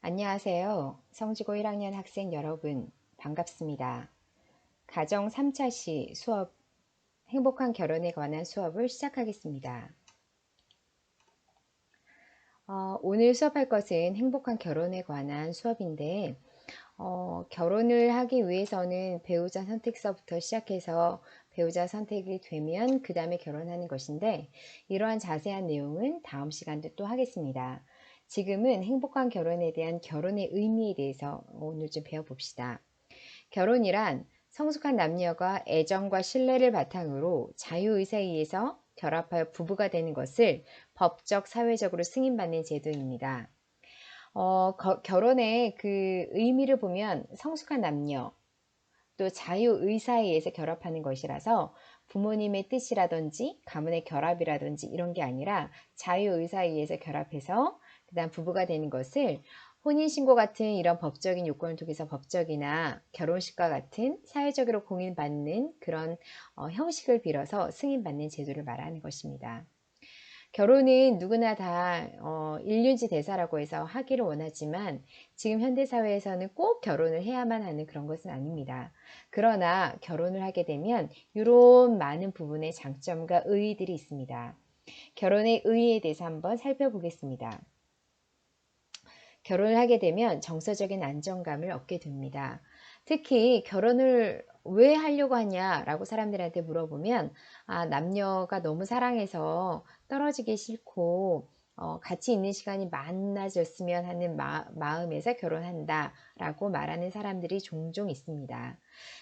안녕하세요. 성지고 1학년 학생 여러분, 반갑습니다. 가정 3차 시 수업, 행복한 결혼에 관한 수업을 시작하겠습니다. 오늘 수업할 것은 행복한 결혼에 관한 수업인데, 결혼을 하기 위해서는 배우자 선택서부터 시작해서 배우자 선택이 되면 그 다음에 결혼하는 것인데, 이러한 자세한 내용은 다음 시간에 또 하겠습니다. 지금은 행복한 결혼에 대한 결혼의 의미에 대해서 오늘 좀 배워봅시다. 결혼이란 성숙한 남녀가 애정과 신뢰를 바탕으로 자유의사에 의해서 결합하여 부부가 되는 것을 법적, 사회적으로 승인받는 제도입니다. 결혼의 그 의미를 보면 성숙한 남녀, 또 자유의사에 의해서 결합하는 것이라서 부모님의 뜻이라든지 가문의 결합이라든지 이런 게 아니라 자유의사에 의해서 결합해서 그 다음 부부가 되는 것을 혼인신고 같은 이런 법적인 요건을 통해서 법적이나 결혼식과 같은 사회적으로 공인받는 그런 형식을 빌어서 승인받는 제도를 말하는 것입니다. 결혼은 누구나 다 일륜지 대사라고 해서 하기를 원하지만 지금 현대사회에서는 꼭 결혼을 해야만 하는 그런 것은 아닙니다. 그러나 결혼을 하게 되면 이런 많은 부분의 장점과 의의들이 있습니다. 결혼의 의의에 대해서 한번 살펴보겠습니다. 결혼을 하게 되면 정서적인 안정감을 얻게 됩니다. 특히 결혼을 왜 하려고 하냐라고 사람들한테 물어보면 남녀가 너무 사랑해서 떨어지기 싫고 같이 있는 시간이 많아졌으면 하는 마음에서 결혼한다라고 말하는 사람들이 종종 있습니다.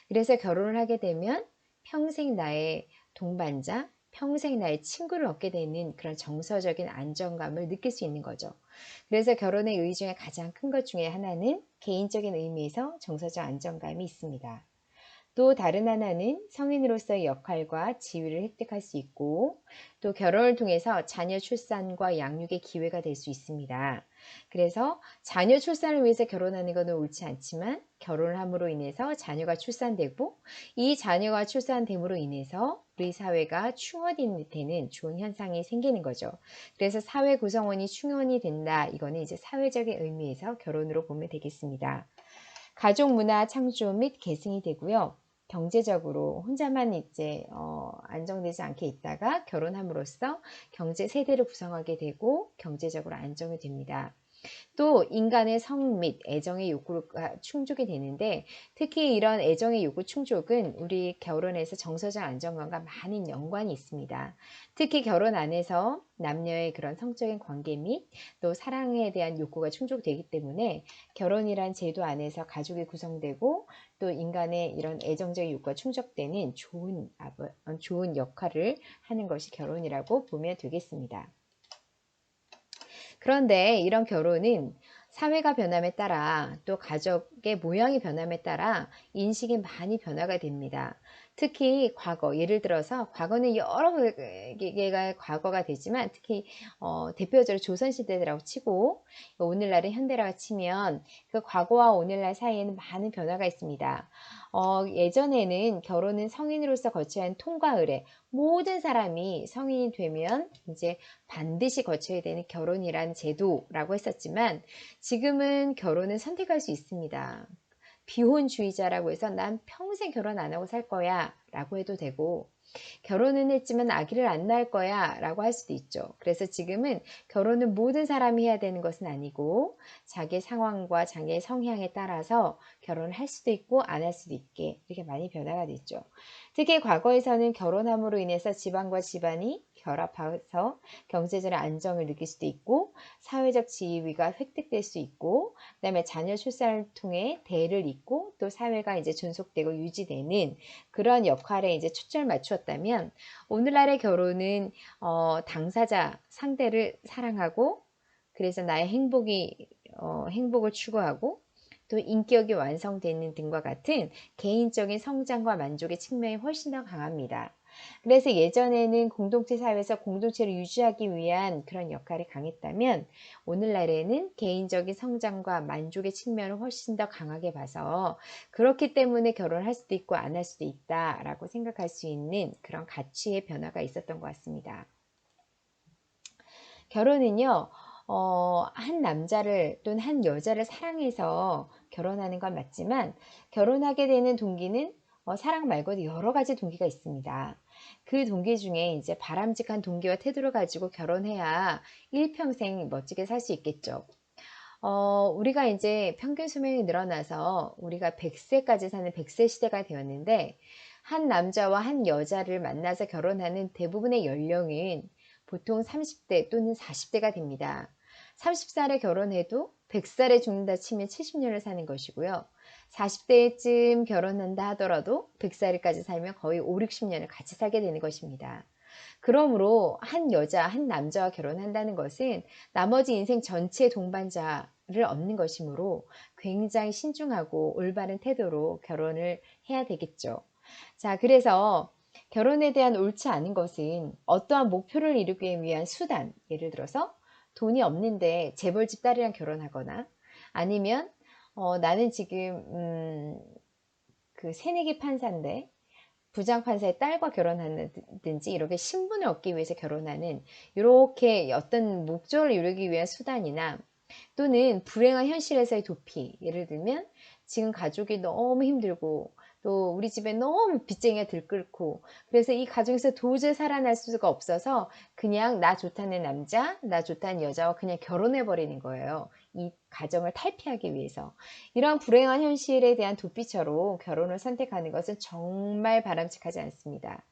그래서 결혼을 하게 되면 평생 나의 동반자, 평생 나의 친구를 얻게 되는 그런 정서적인 안정감을 느낄 수 있는 거죠. 그래서 결혼의 의의 중에 가장 큰 것 중에 하나는 개인적인 의미에서 정서적 안정감이 있습니다. 또 다른 하나는 성인으로서의 역할과 지위를 획득할 수 있고 또 결혼을 통해서 자녀 출산과 양육의 기회가 될 수 있습니다. 그래서 자녀 출산을 위해서 결혼하는 것은 옳지 않지만 결혼을 함으로 인해서 자녀가 출산되고 이 자녀가 출산됨으로 인해서 우리 사회가 충원이 되는 좋은 현상이 생기는 거죠. 그래서 사회 구성원이 충원이 된다. 이거는 이제 사회적인 의미에서 결혼으로 보면 되겠습니다. 가족 문화 창조 및 계승이 되고요. 경제적으로 혼자만 이제 안정되지 않게 있다가 결혼함으로써 경제 세대를 구성하게 되고 경제적으로 안정이 됩니다. 또 인간의 성 및 애정의 욕구가 충족이 되는데 특히 이런 애정의 욕구 충족은 우리 결혼에서 정서적 안정감과 많은 연관이 있습니다. 특히 결혼 안에서 남녀의 그런 성적인 관계 및 또 사랑에 대한 욕구가 충족되기 때문에 결혼이란 제도 안에서 가족이 구성되고 또 인간의 이런 애정적 욕구가 충족되는 좋은 역할을 하는 것이 결혼이라고 보면 되겠습니다. 그런데 이런 결혼은 사회가 변함에 따라 또 가족의 모양이 변함에 따라 인식이 많이 변화가 됩니다. 특히 과거, 예를 들어서 과거는 여러 개가 과거가 되지만 특히 대표적으로 조선시대라고 치고 오늘날의 현대라고 치면 그 과거와 오늘날 사이에는 많은 변화가 있습니다. 예전에는 결혼은 성인으로서 거쳐야 하는 통과 의례, 모든 사람이 성인이 되면 이제 반드시 거쳐야 되는 결혼이란 제도라고 했었지만 지금은 결혼은 선택할 수 있습니다. 비혼주의자라고 해서 난 평생 결혼 안 하고 살 거야 라고 해도 되고 결혼은 했지만 아기를 안 낳을 거야 라고 할 수도 있죠. 그래서 지금은 결혼은 모든 사람이 해야 되는 것은 아니고 자기 상황과 자기의 성향에 따라서 결혼을 할 수도 있고 안 할 수도 있게 이렇게 많이 변화가 됐죠. 특히 과거에서는 결혼함으로 인해서 집안과 집안이 결합해서 경제적인 안정을 느낄 수도 있고 사회적 지위가 획득될 수 있고 그다음에 자녀 출산을 통해 대를 잇고 또 사회가 이제 존속되고 유지되는 그런 역할에 이제 초점을 맞추었다면 오늘날의 결혼은 당사자 상대를 사랑하고 그래서 나의 행복을 추구하고 또 인격이 완성되는 등과 같은 개인적인 성장과 만족의 측면이 훨씬 더 강합니다. 그래서 예전에는 공동체 사회에서 공동체를 유지하기 위한 그런 역할이 강했다면 오늘날에는 개인적인 성장과 만족의 측면을 훨씬 더 강하게 봐서 그렇기 때문에 결혼을 할 수도 있고 안 할 수도 있다라고 생각할 수 있는 그런 가치의 변화가 있었던 것 같습니다. 결혼은요, 한 남자를 또는 한 여자를 사랑해서 결혼하는 건 맞지만 결혼하게 되는 동기는 사랑 말고도 여러 가지 동기가 있습니다. 그 동기 중에 이제 바람직한 동기와 태도를 가지고 결혼해야 일평생 멋지게 살 수 있겠죠. 우리가 이제 평균 수명이 늘어나서 우리가 100세까지 사는 100세 시대가 되었는데 한 남자와 한 여자를 만나서 결혼하는 대부분의 연령은 보통 30대 또는 40대가 됩니다. 30살에 결혼해도 100살에 죽는다 치면 70년을 사는 것이고요. 40대쯤 결혼한다 하더라도 100살까지 살면 거의 5, 60년을 같이 살게 되는 것입니다. 그러므로 한 여자, 한 남자와 결혼한다는 것은 나머지 인생 전체의 동반자를 얻는 것이므로 굉장히 신중하고 올바른 태도로 결혼을 해야 되겠죠. 자, 그래서 결혼에 대한 옳지 않은 것은 어떠한 목표를 이루기 위한 수단, 예를 들어서 돈이 없는데 재벌집 딸이랑 결혼하거나 아니면 나는 지금 그 새내기 판사인데 부장판사의 딸과 결혼하든지 이렇게 신분을 얻기 위해서 결혼하는 이렇게 어떤 목적을 이루기 위한 수단이나 또는 불행한 현실에서의 도피, 예를 들면 지금 가족이 너무 힘들고 또 우리 집에 너무 빚쟁이가 들끓고 그래서 이 가정에서 도저히 살아날 수가 없어서 그냥 나 좋다는 남자, 나 좋다는 여자와 그냥 결혼해 버리는 거예요. 이 가정을 탈피하기 위해서. 이런 불행한 현실에 대한 도피처로 결혼을 선택하는 것은 정말 바람직하지 않습니다.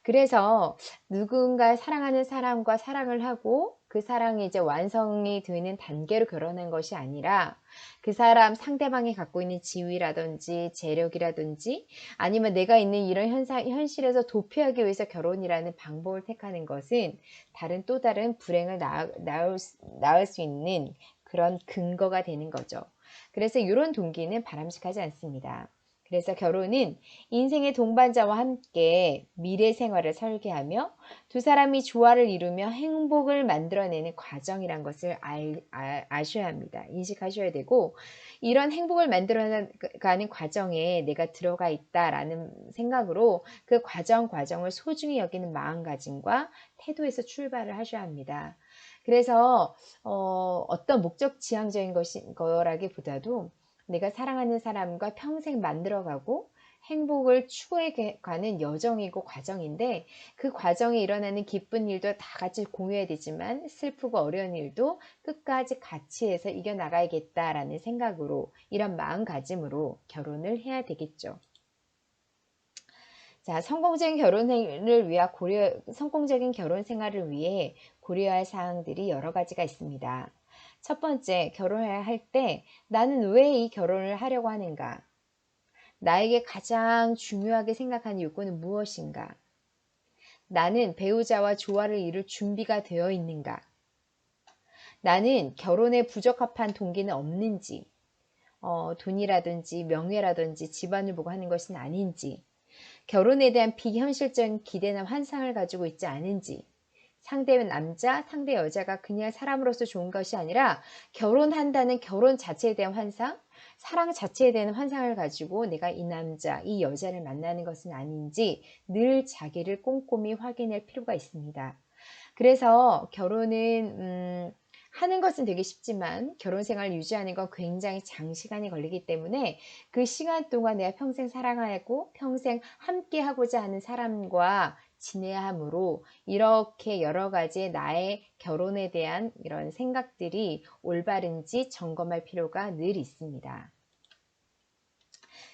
그래서 누군가 사랑하는 사람과 사랑을 하고 그 사랑이 이제 완성이 되는 단계로 결혼한 것이 아니라 그 사람 상대방이 갖고 있는 지위라든지 재력이라든지 아니면 내가 있는 이런 현실에서 도피하기 위해서 결혼이라는 방법을 택하는 것은 또 다른 불행을 낳을 수 있는 그런 근거가 되는 거죠. 그래서 이런 동기는 바람직하지 않습니다. 그래서 결혼은 인생의 동반자와 함께 미래 생활을 설계하며 두 사람이 조화를 이루며 행복을 만들어내는 과정이란 것을 아셔야 합니다. 인식하셔야 되고 이런 행복을 만들어가는 과정에 내가 들어가 있다라는 생각으로 그 과정을 소중히 여기는 마음가짐과 태도에서 출발을 하셔야 합니다. 그래서 어떤 목적 지향적인 거라기보다도 내가 사랑하는 사람과 평생 만들어가고 행복을 추구해 가는 여정이고 과정인데 그 과정에 일어나는 기쁜 일도 다 같이 공유해야 되지만 슬프고 어려운 일도 끝까지 같이 해서 이겨나가야겠다라는 생각으로 이런 마음가짐으로 결혼을 해야 되겠죠. 자, 성공적인 결혼 생활을 위해 고려할 사항들이 여러 가지가 있습니다. 첫 번째, 결혼을 할 때 나는 왜 이 결혼을 하려고 하는가? 나에게 가장 중요하게 생각하는 욕구는 무엇인가? 나는 배우자와 조화를 이룰 준비가 되어 있는가? 나는 결혼에 부적합한 동기는 없는지, 돈이라든지 명예라든지 집안을 보고 하는 것은 아닌지, 결혼에 대한 비현실적인 기대나 환상을 가지고 있지 않은지, 상대 남자, 상대 여자가 그냥 사람으로서 좋은 것이 아니라 결혼한다는 결혼 자체에 대한 환상, 사랑 자체에 대한 환상을 가지고 내가 이 남자, 이 여자를 만나는 것은 아닌지 늘 자기를 꼼꼼히 확인할 필요가 있습니다. 그래서 결혼은 하는 것은 되게 쉽지만 결혼 생활을 유지하는 건 굉장히 장시간이 걸리기 때문에 그 시간 동안 내가 평생 사랑하고 평생 함께 하고자 하는 사람과 지내야 하므로 이렇게 여러 가지 나의 결혼에 대한 이런 생각들이 올바른지 점검할 필요가 늘 있습니다.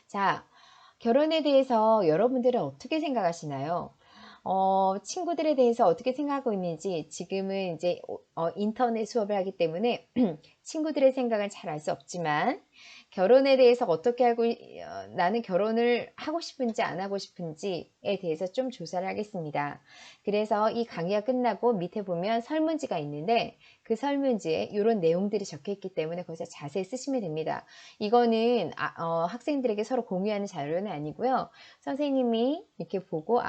자, 결혼에 대해서 여러분들은 어떻게 생각하시나요? 친구들에 대해서 어떻게 생각하고 있는지 지금은 이제 인터넷 수업을 하기 때문에 친구들의 생각은 잘 알 수 없지만 결혼에 대해서 어떻게 나는 결혼을 하고 싶은지 안 하고 싶은지에 대해서 좀 조사를 하겠습니다. 그래서 이 강의가 끝나고 밑에 보면 설문지가 있는데 그 설문지에 이런 내용들이 적혀 있기 때문에 거기서 자세히 쓰시면 됩니다. 이거는 학생들에게 서로 공유하는 자료는 아니고요. 선생님이 이렇게 보고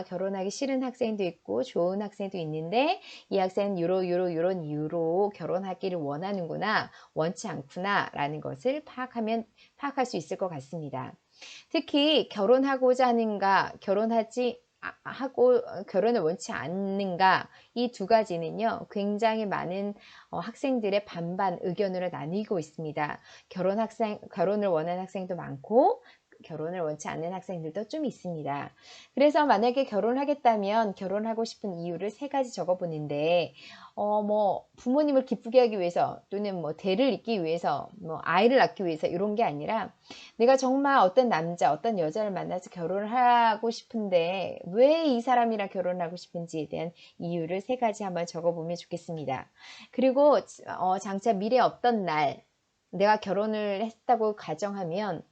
결혼하기 싫은 학생도 있고 좋은 학생도 있는데 이 학생은 요런 이유로 결혼하기를 원하는구나 원치 않구나 라는 것을 파악할 수 있을 것 같습니다. 특히 결혼하고자 하는가 결혼하지 하고 결혼을 원치 않는가, 이 두 가지는요 굉장히 많은 학생들의 반반 의견으로 나뉘고 있습니다. 결혼을 원하는 학생도 많고 결혼을 원치 않는 학생들도 좀 있습니다. 그래서 만약에 결혼하겠다면 결혼하고 싶은 이유를 세 가지 적어보는데 뭐 부모님을 기쁘게 하기 위해서 또는 뭐 대를 잇기 위해서 뭐 아이를 낳기 위해서 이런 게 아니라 내가 정말 어떤 남자 어떤 여자를 만나서 결혼을 하고 싶은데 왜 이 사람이랑 결혼하고 싶은지에 대한 이유를 세 가지 한번 적어보면 좋겠습니다. 그리고 장차 미래 어떤 날 내가 결혼을 했다고 가정하면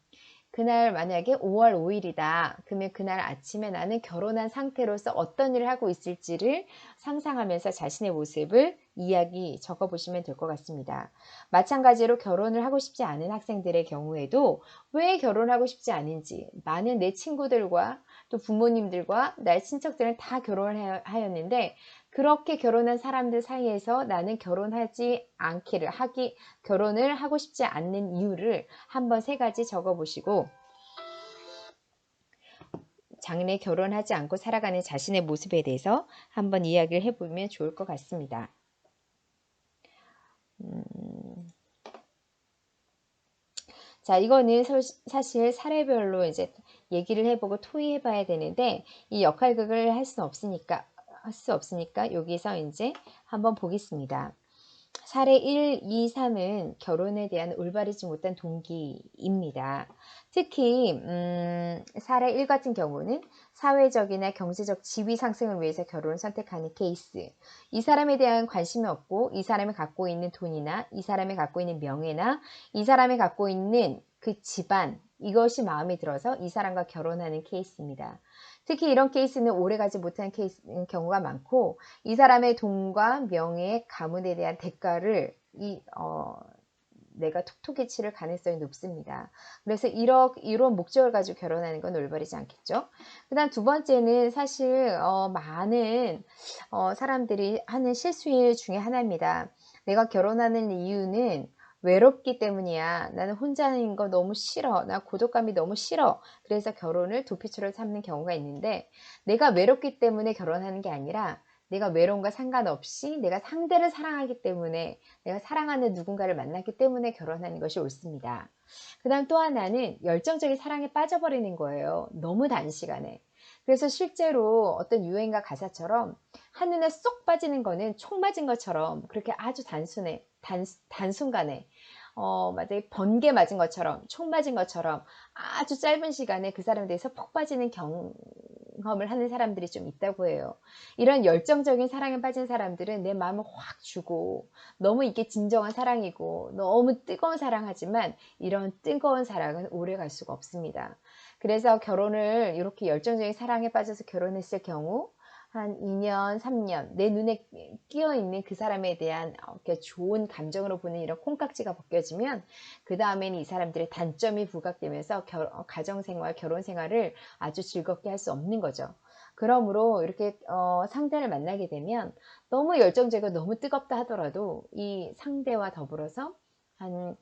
그날 만약에 5월 5일이다. 그러면 그날 아침에 나는 결혼한 상태로서 어떤 일을 하고 있을지를 상상하면서 자신의 모습을 이야기 적어보시면 될 것 같습니다. 마찬가지로 결혼을 하고 싶지 않은 학생들의 경우에도 왜 결혼하고 싶지 않은지, 많은 내 친구들과 또 부모님들과 나의 친척들은 다 결혼을 하였는데 그렇게 결혼한 사람들 사이에서 나는 결혼을 하고 싶지 않는 이유를 한번 세 가지 적어보시고 장래 결혼하지 않고 살아가는 자신의 모습에 대해서 한번 이야기를 해보면 좋을 것 같습니다. 자, 이거는 사실 사례별로 이제 얘기를 해보고 토의해봐야 되는데 이 역할극을 할 수 없으니까 여기서 이제 한번 보겠습니다. 사례 1, 2, 3은 결혼에 대한 올바르지 못한 동기입니다. 특히 사례 1 같은 경우는 사회적이나 경제적 지위 상승을 위해서 결혼을 선택하는 케이스. 이 사람에 대한 관심이 없고 이 사람이 갖고 있는 돈이나 이 사람이 갖고 있는 명예나 이 사람이 갖고 있는 그 집안, 이것이 마음에 들어서 이 사람과 결혼하는 케이스입니다. 특히 이런 케이스는 오래가지 못한 경우가 많고 이 사람의 돈과 명예, 가문에 대한 대가를 내가 톡톡히 치를 가능성이 높습니다. 그래서 이런 목적을 가지고 결혼하는 건 올바르지 않겠죠. 그 다음 두 번째는 사실 많은 사람들이 하는 실수 중에 하나입니다. 내가 결혼하는 이유는 외롭기 때문이야. 나는 혼자인 거 너무 싫어. 나 고독감이 너무 싫어. 그래서 결혼을 도피처를 삼는 경우가 있는데 내가 외롭기 때문에 결혼하는 게 아니라 내가 외로움과 상관없이 내가 상대를 사랑하기 때문에 내가 사랑하는 누군가를 만났기 때문에 결혼하는 것이 옳습니다. 그 다음 또 하나는 열정적인 사랑에 빠져버리는 거예요. 너무 단시간에. 그래서 실제로 어떤 유행가 가사처럼 한눈에 쏙 빠지는 거는 총 맞은 것처럼 그렇게 아주 단순간에 맞아요. 번개 맞은 것처럼, 총 맞은 것처럼 아주 짧은 시간에 그 사람에 대해서 폭 빠지는 경험을 하는 사람들이 좀 있다고 해요. 이런 열정적인 사랑에 빠진 사람들은 내 마음을 확 주고 너무 이게 진정한 사랑이고 너무 뜨거운 사랑하지만 이런 뜨거운 사랑은 오래 갈 수가 없습니다. 그래서 결혼을 이렇게 열정적인 사랑에 빠져서 결혼했을 경우 한 2년, 3년 내 눈에 끼어있는 그 사람에 대한 좋은 감정으로 보는 이런 콩깍지가 벗겨지면 그 다음에는 이 사람들의 단점이 부각되면서 가정생활, 결혼생활을 아주 즐겁게 할 수 없는 거죠. 그러므로 이렇게 상대를 만나게 되면 너무 열정적이고 너무 뜨겁다 하더라도 이 상대와 더불어서 한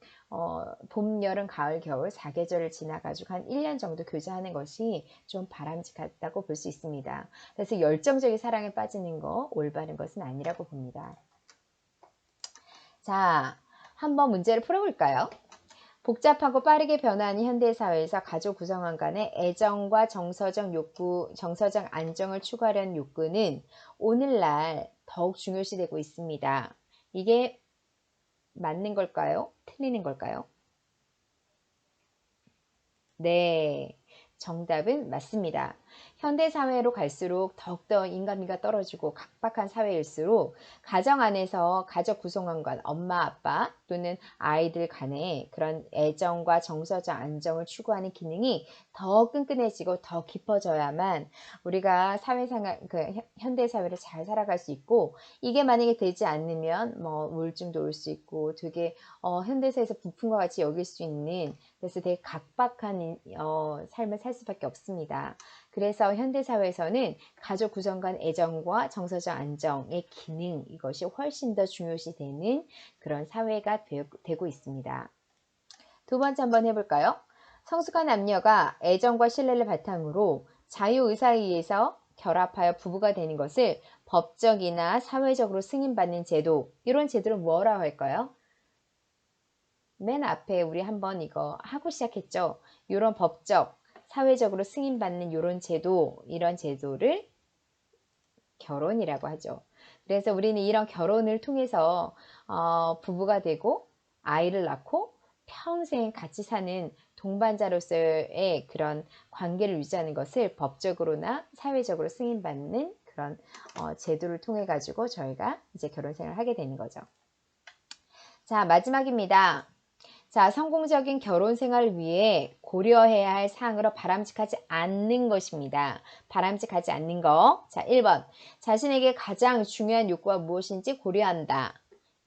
봄, 여름, 가을, 겨울 4계절을 지나가지고 한 1년 정도 교제하는 것이 좀 바람직하다고 볼 수 있습니다. 그래서 열정적인 사랑에 빠지는 거 올바른 것은 아니라고 봅니다. 자, 한번 문제를 풀어볼까요? 복잡하고 빠르게 변화하는 현대사회에서 가족 구성원 간의 애정과 정서적 안정을 추구하려는 욕구는 오늘날 더욱 중요시되고 있습니다. 이게 맞는 걸까요? 틀리는 걸까요? 네, 정답은 맞습니다. 현대사회로 갈수록 더욱더 인간미가 떨어지고 각박한 사회일수록 가정 안에서 가족 구성원 간 엄마, 아빠 또는 아이들 간의 그런 애정과 정서적 안정을 추구하는 기능이 더 끈끈해지고 더 깊어져야만 우리가 현대사회를 잘 살아갈 수 있고 이게 만약에 되지 않으면 뭐 우울증도 올 수 있고 되게 현대사회에서 부품과 같이 여길 수 있는 그래서 되게 각박한 삶을 살 수밖에 없습니다. 그래서 현대사회에서는 가족 구성 간 애정과 정서적 안정의 기능 이것이 훨씬 더 중요시되는 그런 사회가 되고 있습니다. 두 번째 한번 해볼까요? 성숙한 남녀가 애정과 신뢰를 바탕으로 자유의사에 의해서 결합하여 부부가 되는 것을 법적이나 사회적으로 승인받는 제도, 이런 제도를 뭐라고 할까요? 맨 앞에 우리 한번 이거 하고 시작했죠. 이런 법적, 사회적으로 승인받는 이런 제도, 이런 제도를 결혼이라고 하죠. 그래서 우리는 이런 결혼을 통해서 부부가 되고 아이를 낳고 평생 같이 사는 동반자로서의 그런 관계를 유지하는 것을 법적으로나 사회적으로 승인받는 그런 제도를 통해 가지고 저희가 이제 결혼 생활을 하게 되는 거죠. 자, 마지막입니다. 자, 성공적인 결혼 생활을 위해 고려해야 할 사항으로 바람직하지 않는 것입니다. 바람직하지 않는 거. 자, 1번. 자신에게 가장 중요한 욕구가 무엇인지 고려한다.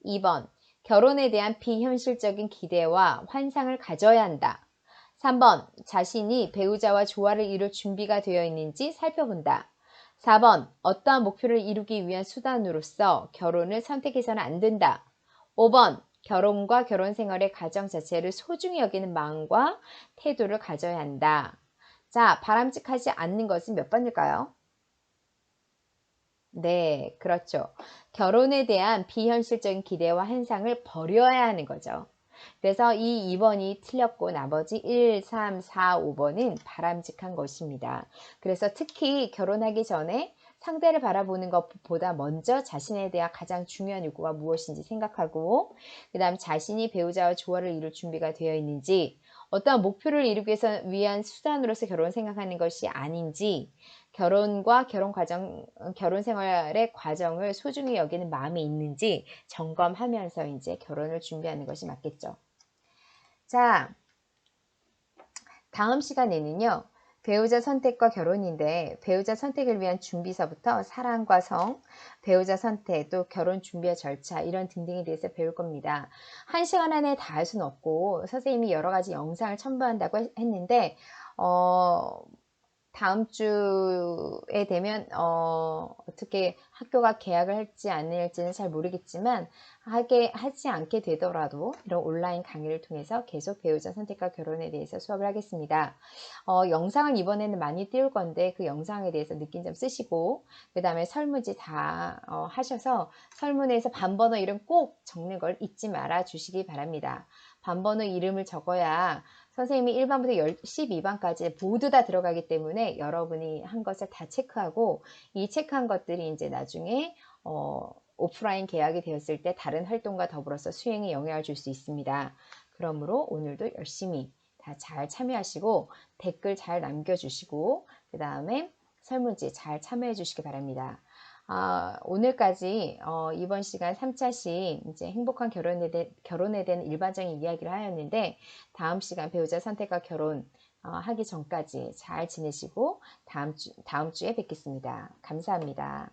2번. 결혼에 대한 비현실적인 기대와 환상을 가져야 한다. 3번. 자신이 배우자와 조화를 이룰 준비가 되어 있는지 살펴본다. 4번. 어떠한 목표를 이루기 위한 수단으로서 결혼을 선택해서는 안 된다. 5번. 결혼과 결혼 생활의 가정 자체를 소중히 여기는 마음과 태도를 가져야 한다. 자, 바람직하지 않는 것은 몇 번일까요? 네, 그렇죠. 결혼에 대한 비현실적인 기대와 환상을 버려야 하는 거죠. 그래서 이 2번이 틀렸고 나머지 1, 3, 4, 5번은 바람직한 것입니다. 그래서 특히 결혼하기 전에 상대를 바라보는 것보다 먼저 자신에 대한 가장 중요한 욕구가 무엇인지 생각하고, 그 다음 자신이 배우자와 조화를 이룰 준비가 되어 있는지, 어떠한 목표를 이루기 위한 수단으로서 결혼 생각하는 것이 아닌지, 결혼과 결혼 생활의 과정을 소중히 여기는 마음이 있는지 점검하면서 이제 결혼을 준비하는 것이 맞겠죠. 자, 다음 시간에는요. 배우자 선택과 결혼인데 배우자 선택을 위한 준비서부터 사랑과 성, 배우자 선택, 또 결혼 준비와 절차 이런 등등에 대해서 배울 겁니다. 1시간 안에 다 할 수는 없고 선생님이 여러 가지 영상을 첨부한다고 했는데 다음 주에 되면 어떻게 학교가 개학을 할지 안 할지는 잘 모르겠지만 하지 않게 되더라도 이런 온라인 강의를 통해서 계속 배우자 선택과 결혼에 대해서 수업을 하겠습니다. 영상을 이번에는 많이 띄울 건데 그 영상에 대해서 느낀 점 쓰시고, 그 다음에 설문지 다 하셔서 설문에서 반번호 이름 꼭 적는 걸 잊지 말아 주시기 바랍니다. 반번호 이름을 적어야 선생님이 1반부터 12반까지 모두 다 들어가기 때문에 여러분이 한 것을 다 체크하고, 이 체크한 것들이 이제 나중에 오프라인 계약이 되었을 때 다른 활동과 더불어서 수행에 영향을 줄 수 있습니다. 그러므로 오늘도 열심히 다 잘 참여하시고 댓글 잘 남겨주시고 그 다음에 설문지 잘 참여해 주시기 바랍니다. 오늘까지 이번 시간 3차시 이제 행복한 결혼에 대한 일반적인 이야기를 하였는데, 다음 시간 배우자 선택과 결혼 하기 전까지 잘 지내시고 다음 주에 뵙겠습니다. 감사합니다.